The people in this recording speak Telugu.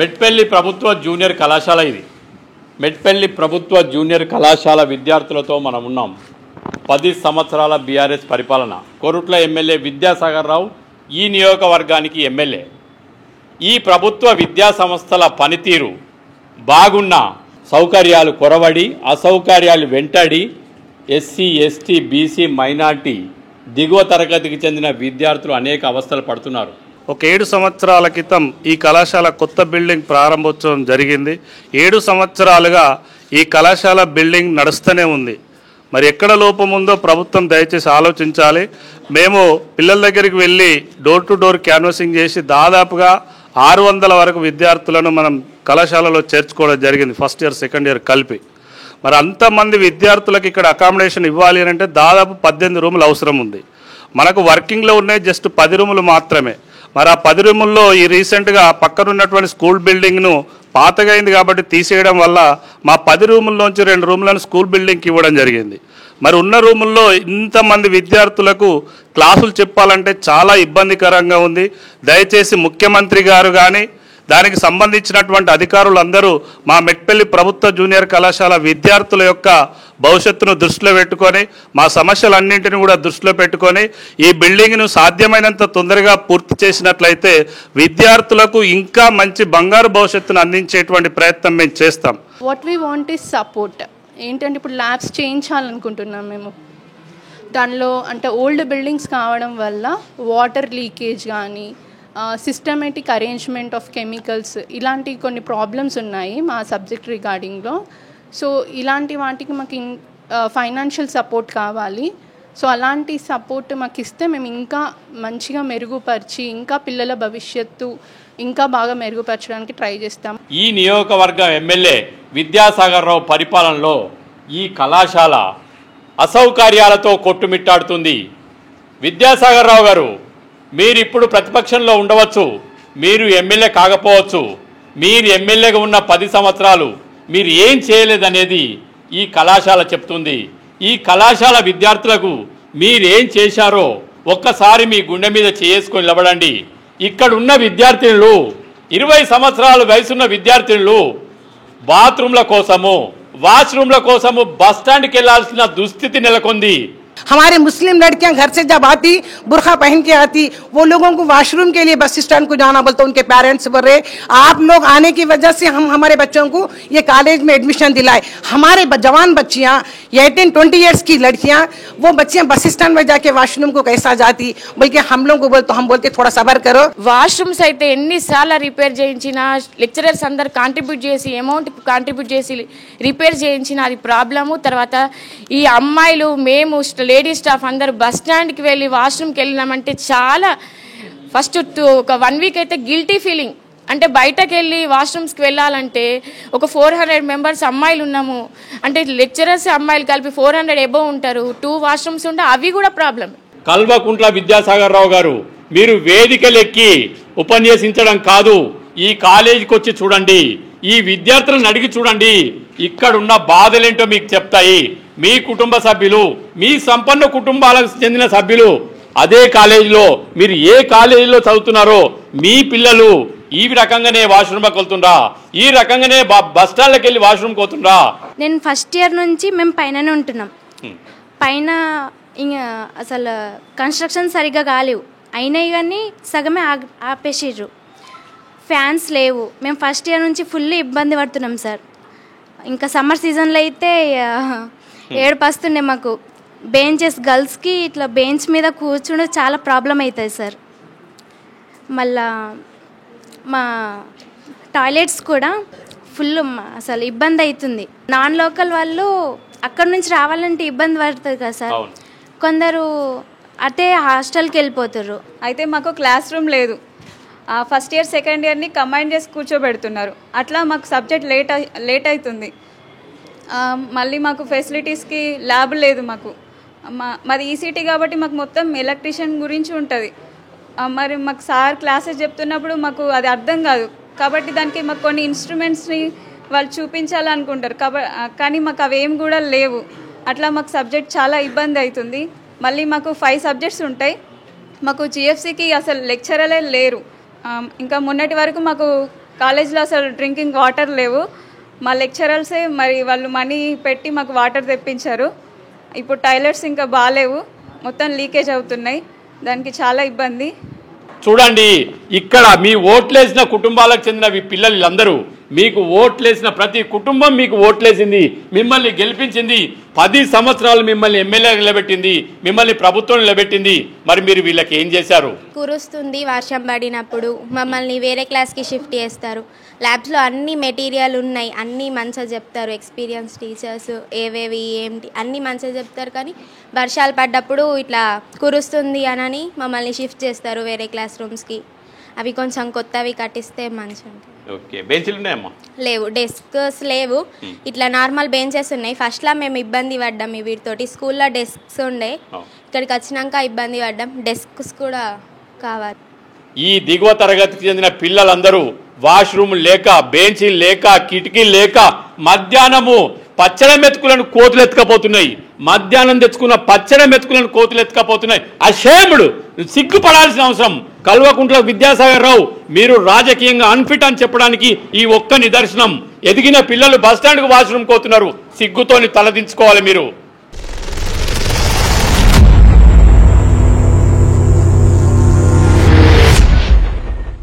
మెట్పల్లి ప్రభుత్వ జూనియర్ కళాశాల ఇది. మెట్పల్లి ప్రభుత్వ జూనియర్ కళాశాల విద్యార్థులతో మనం ఉన్నాం. 10 సంవత్సరాల బీఆర్ఎస్ పరిపాలన. కోరుట్ల ఎమ్మెల్యే విద్యాసాగర్ రావు ఈ నియోజకవర్గానికి ఎమ్మెల్యే. ఈ ప్రభుత్వ విద్యా సంస్థల పనితీరు బాగున్న సౌకర్యాలు కొరవడి అసౌకర్యాలు వెంటాడి ఎస్సీ ఎస్టీ బీసీ మైనార్టీ దిగువ తరగతికి చెందిన విద్యార్థులు అనేక అవస్థలు పడుతున్నారు. ఒక 7 సంవత్సరాల క్రితం ఈ కళాశాల కొత్త బిల్డింగ్ ప్రారంభోత్సవం జరిగింది. 7 సంవత్సరాలుగా ఈ కళాశాల బిల్డింగ్ నడుస్తూనే ఉంది. మరి ఎక్కడ లోపం ఉందో ప్రభుత్వం దయచేసి ఆలోచించాలి. మేము పిల్లల దగ్గరికి వెళ్ళి డోర్ టు డోర్ క్యాన్వాసింగ్ చేసి దాదాపుగా 600 వరకు విద్యార్థులను మనం కళాశాలలో చేర్చుకోవడం జరిగింది, ఫస్ట్ ఇయర్ సెకండ్ ఇయర్ కలిపి. మరి అంతమంది విద్యార్థులకు ఇక్కడ అకామిడేషన్ ఇవ్వాలి అని అంటే దాదాపు 18 రూములు అవసరం ఉంది. మనకు వర్కింగ్లో ఉన్నాయి జస్ట్ 10 రూములు మాత్రమే. మరి ఆ 10 రూముల్లో ఈ రీసెంట్గా పక్కన ఉన్నటువంటి స్కూల్ బిల్డింగ్ను పాతగా అయింది కాబట్టి తీసేయడం వల్ల మా 10 రూముల్లోంచి 2 రూములను స్కూల్ బిల్డింగ్కి ఇవ్వడం జరిగింది. మరి ఉన్న రూముల్లో ఇంతమంది విద్యార్థులకు క్లాసులు చెప్పాలంటే చాలా ఇబ్బందికరంగా ఉంది. దయచేసి ముఖ్యమంత్రి గారు కానీ దానికి సంబంధించినటువంటి అధికారులందరూ మా మెట్పల్లి ప్రభుత్వ జూనియర్ కళాశాల విద్యార్థుల యొక్క భవిష్యత్తును దృష్టిలో పెట్టుకొని మా సమస్యలన్నింటినీ కూడా దృష్టిలో పెట్టుకొని ఈ బిల్డింగ్ను సాధ్యమైనంత తొందరగా పూర్తి చేసినట్లయితే విద్యార్థులకు ఇంకా మంచి బంగారు భవిష్యత్తును అందించేటువంటి ప్రయత్నం మేము చేస్తాం. What we want is support. ఏంటంటే ఇప్పుడు ల్యాబ్స్ చేయించాలనుకుంటున్నాం మేము. దానిలో అంటే ఓల్డ్ బిల్డింగ్స్ కావడం వల్ల వాటర్ లీకేజ్ కానీ సిస్టమేటిక్ అరేంజ్మెంట్ ఆఫ్ కెమికల్స్ ఇలాంటి కొన్ని ప్రాబ్లమ్స్ ఉన్నాయి మా సబ్జెక్ట్ రిగార్డింగ్లో. సో ఇలాంటి వాటికి మాకు ఫైనాన్షియల్ సపోర్ట్ కావాలి. సో అలాంటి సపోర్ట్ మాకు ఇస్తే మేము ఇంకా మంచిగా మెరుగుపరిచి ఇంకా పిల్లల భవిష్యత్తు ఇంకా బాగా మెరుగుపరచడానికి ట్రై చేస్తాం. ఈ నియోజకవర్గ ఎమ్మెల్యే విద్యాసాగర్ రావు పరిపాలనలో ఈ కళాశాల అసౌకర్యాలతో కొట్టుమిట్టాడుతుంది. విద్యాసాగర్ రావు గారు, మీరు ఇప్పుడు ప్రతిపక్షంలో ఉండవచ్చు, మీరు ఎమ్మెల్యే కాకపోవచ్చు. మీరు ఎమ్మెల్యేగా ఉన్న 10 సంవత్సరాలు మీరు ఏం చేయలేదనేది ఈ కళాశాల చెప్తుంది. ఈ కళాశాల విద్యార్థులకు మీరేం చేశారో ఒక్కసారి మీ గుండె మీద చేసుకొని నిలబడండి. ఇక్కడున్న విద్యార్థినులు 20 సంవత్సరాల వయసున్న విద్యార్థినులు బాత్రూమ్ల కోసము వాష్రూమ్ల కోసము బస్టాండ్కి వెళ్లాల్సిన దుస్థితి నెలకొంది. हमारे मुस्लिम लड़कियां घर से जब आती बुरखा पहन के आती, वो लोगों को वॉशरूम के लिए बस स्टैंड को जाना बोलते, उनके पेरेंट्स बोल रहे आप लोग आने की वजह से हम हमारे बच्चों को ये कॉलेज में एडमिशन दिलाए. हमारे जवान बच्चियां 18-20 ईयर्स की लड़कियां वो बच्चियां बस स्टैंड में जाके वॉशरूम को कैसा जाती, बल्कि हम लोग को बोल तो हम बोलते थोड़ा सबर करो. వాష్రూమ్స్ అయితే ఎన్నిసార్లు రిపేర్ చేయించినా లెక్చరర్స్ అందరు కాంట్రిబ్యూట్ చేసి అమౌంట్ కాంట్రిబ్యూట్ చేసి రిపేర్ చేయించిన అది ప్రాబ్లము. తర్వాత ఈ అమ్మాయిలు మేము లేడీ స్టాఫ్ అందరూ బస్ స్టాండ్కి వెళ్ళి వాష్రూమ్కి వెళ్ళినామంటే చాలా ఫస్ట్ ఒక 1 వీక్ అయితే గిల్టీ ఫీలింగ్. అంటే బయటకు వెళ్ళి వాష్రూమ్స్కి వెళ్ళాలంటే ఒక 400 మెంబర్స్ అమ్మాయిలు ఉన్నాము అంటే లెక్చరర్స్ అమ్మాయిలు కలిపి 400 ఎబో ఉంటారు. 2 వాష్రూమ్స్ ఉంటే అవి కూడా ప్రాబ్లం. కల్వకుంట్ల విద్యాసాగర్ రావు గారు, మీరు వేదికలెక్కి ఉపన్యసించడం కాదు, ఈ కాలేజీకి వచ్చి చూడండి, ఈ విద్యార్థులను అడిగి చూడండి. ఇక్కడున్న బాధలేంటో మీకు చెప్తాయి. మీ కుటుంబ సభ్యులు, మీ సంపన్న కుటుంబాలకు చెందిన సభ్యులు అదే కాలేజీలో మీరు ఏ కాలేజీలో చదువుతున్నారో మీ పిల్లలు ఈ రకంగానే వాష్రూమ్కి వెళ్తుండ్రా, ఈ రకంగానే బస్ స్టాండ్కి వెళ్ళి వాష్రూమ్కి పోతుండ్రా. నేను ఫస్ట్ ఇయర్ నుంచి మేము పైననే ఉంటున్నాం. పైన అసలు కన్స్ట్రక్షన్ సరిగ్గా కాలేవు, అయినాయి కానీ సగమే ఆపేసిర్రు. ఫ్యాన్స్ లేవు. మేము ఫస్ట్ ఇయర్ నుంచి ఫుల్ ఇబ్బంది పడుతున్నాం సార్. ఇంకా సమ్మర్ సీజన్లో అయితే ఏడుపు వస్తుండే మాకు. బెంచెస్ గర్ల్స్కి ఇట్లా బెంచ్ మీద కూర్చుంటే చాలా ప్రాబ్లం అవుతుంది సార్. మళ్ళా మా టాయిలెట్స్ కూడా ఫుల్ అసలు ఇబ్బంది అవుతుంది. నాన్ లోకల్ వాళ్ళు అక్కడ నుంచి రావాలంటే ఇబ్బంది పడుతుంది కదా సార్. కొందరు అటే హాస్టల్కి వెళ్ళిపోతారు. అయితే మాకు క్లాస్ రూమ్ లేదు. ఫస్ట్ ఇయర్ సెకండ్ ఇయర్ని కంబైన్ చేసి కూర్చోబెడుతున్నారు. అట్లా మాకు సబ్జెక్ట్ లేట్ అవుతుంది. మళ్ళీ మాకు ఫెసిలిటీస్కి ల్యాబ్ లేదు. మాది ఈసీటీ కాబట్టి మాకు మొత్తం ఎలక్ట్రీషియన్ గురించి ఉంటుంది. మరి మాకు సార్ క్లాసెస్ చెప్తున్నప్పుడు మాకు అది అర్థం కాదు కాబట్టి దానికి మాకు కొన్ని ఇన్స్ట్రుమెంట్స్ని వాళ్ళు చూపించాలనుకుంటారు కానీ మాకు అవేం కూడా లేవు. అట్లా మాకు సబ్జెక్ట్ చాలా ఇబ్బంది అవుతుంది. మళ్ళీ మాకు 5 సబ్జెక్ట్స్ ఉంటాయి. మాకు జిఎఫ్సికి అసలు లెక్చరలే లేరు. ఇంకా మొన్నటి వరకు మాకు కాలేజ్లో అసలు డ్రింకింగ్ వాటర్ లేవు. మా లెక్చరర్సే మరి వాళ్ళు మనీ పెట్టి మాకు వాటర్ తెప్పించారు. ఇప్పుడు టాయిలెట్స్ ఇంకా బాగాలేవు, మొత్తం లీకేజ్ అవుతున్నాయి, దానికి చాలా ఇబ్బంది. చూడండి, ఇక్కడ మీ ఓట్లేసిన కుటుంబాలకు చెందిన మీ పిల్లలందరూ, మీకు ఓట్లేసిన ప్రతి కుటుంబం మీకు ఓట్లేసింది, మిమ్మల్ని గెలిపించింది, 10 సంవత్సరాలు మిమ్మల్ని ఎమ్మెల్యే నిలబెట్టింది, మిమ్మల్ని ప్రభుత్వం నిలబెట్టింది. మరి మీరు వీళ్ళకి ఏం చేశారు? కురుస్తుంది, వర్షం పడినప్పుడు మమ్మల్ని వేరే క్లాస్కి షిఫ్ట్ చేస్తారు. ల్యాబ్స్లో అన్ని మెటీరియల్ ఉన్నాయి, అన్నీ మంచిగా చెప్తారు, ఎక్స్పీరియన్స్ టీచర్స్ ఏవేవి ఏంటి అన్నీ మంచిగా చెప్తారు. కానీ వర్షాలు పడ్డప్పుడు ఇట్లా కురుస్తుంది అని మమ్మల్ని షిఫ్ట్ చేస్తారు వేరే క్లాస్ రూమ్స్కి. అవి కొంచెం కొత్తవి కట్టిస్తే మంచిగా ఉంటుంది. ఓకే, బెంచ్లు ఉన్నాయమ్మా? లేవు, డెస్క్స్ లేవు, ఇట్లా నార్మల్ బెంచెస్ ఉన్నాయి. ఫస్ట్లో మేము ఇబ్బంది పడ్డాం వీటితోటి. స్కూల్లో డెస్క్స్ ఉండే, ఇక్కడికి వచ్చినాక ఇబ్బంది పడ్డాం, డెస్క్స్ కూడా కావాలి. ఈ దిగువ తరగతికి చెందిన పిల్లలందరూ వాష్రూమ్ లేక, బెంచీలు లేక, కిటికీలు లేక మధ్యాహ్నము పచ్చడి మెతుకులను కోతులు ఎత్తుకపోతున్నాయి. మధ్యాహ్నం తెచ్చుకున్న పచ్చడి మెతుకులను కోతులు ఎత్తుకపోతున్నాయి. అషేముడు, సిగ్గుపడాల్సిన అవసరం. కల్వకుంట్ల విద్యాసాగర్ రావు, మీరు రాజకీయంగా అన్ఫిట్ అని చెప్పడానికి ఈ ఒక్క నిదర్శనం. ఎదిగిన పిల్లలు బస్టాండ్కు వాష్రూమ్ కోతున్నారు, సిగ్గుతోని తలదించుకోవాలి మీరు.